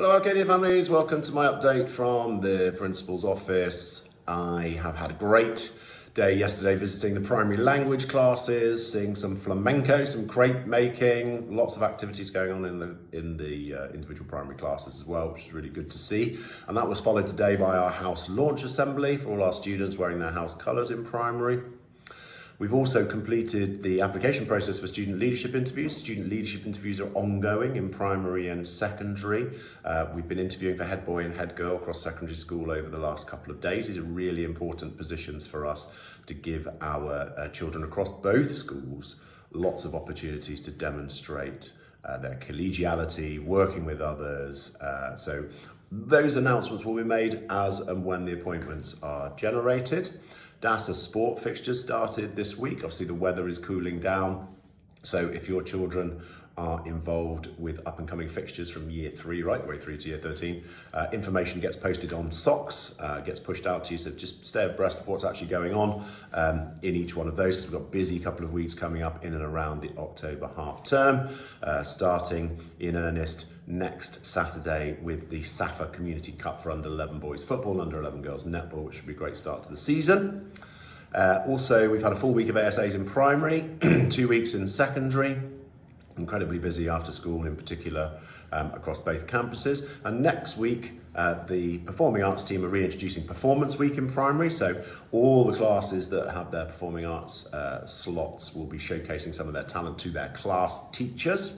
Hello Arcadia families, welcome to my update from the principal's office. I have had a great day yesterday visiting the primary language classes, seeing some flamenco, some crepe making, lots of activities going on in the individual primary classes as well, which is really good to see. And that was followed today by our house launch assembly for all our students wearing their house colours in primary. We've also completed the application process for student leadership interviews. Student leadership interviews are ongoing in primary and secondary. We've been interviewing for head boy and head girl across secondary school over the last couple of days. These are really important positions for us to give our children across both schools lots of opportunities to demonstrate their collegiality, working with others. So those announcements will be made as and when the appointments are generated. DASA sport fixtures started this week. Obviously the weather is cooling down, so if your children are involved with up and coming fixtures from year 3 right the way through to year 13, information gets posted on socks, gets pushed out to you, so just stay abreast of what's actually going on in each one of those, because we've got a busy couple of weeks coming up in and around the October half term, starting in earnest next Saturday with the SAFA Community Cup for under 11 boys football and under 11 girls netball, which should be a great start to the season. Also, we've had a full week of ASAs in primary, 2 weeks in secondary, incredibly busy after school in particular across both campuses. And next week, the Performing Arts team are reintroducing Performance Week in primary. So all the classes that have their Performing Arts slots will be showcasing some of their talent to their class teachers.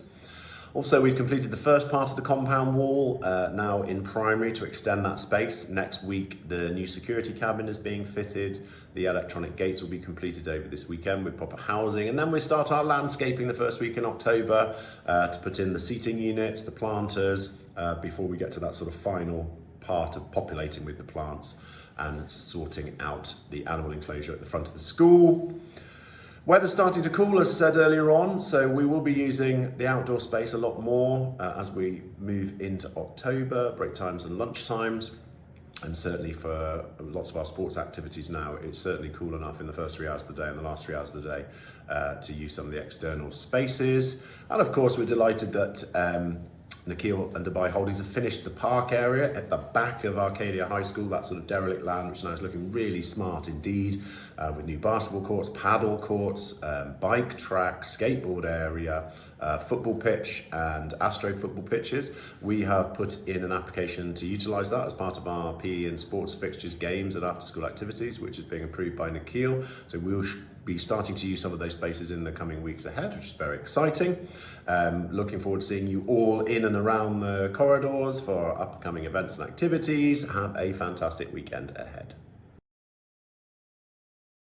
Also, we've completed the first part of the compound wall now in primary to extend that space. Next week, the new security cabin is being fitted. The electronic gates will be completed over this weekend with proper housing. And then we start our landscaping the first week in October to put in the seating units, the planters, before we get to that sort of final part of populating with the plants and sorting out the animal enclosure at the front of the school. Weather's starting to cool, as I said earlier on, so we will be using the outdoor space a lot more as we move into October, break times and lunch times. And certainly for lots of our sports activities now, it's certainly cool enough in the first 3 hours of the day and the last 3 hours of the day to use some of the external spaces. And of course, we're delighted that Nikhil and Dubai Holdings have finished the park area at the back of Arcadia High School, that sort of derelict land, which now is looking really smart indeed, with new basketball courts, paddle courts, bike track, skateboard area, football pitch and astro football pitches. We have put in an application to utilise that as part of our PE and sports fixtures, games and after school activities, which is being approved by Nikhil. So we'll be starting to use some of those spaces in the coming weeks ahead, which is very exciting. Looking forward to seeing you all in and around the corridors for upcoming events and activities. Have a fantastic weekend ahead.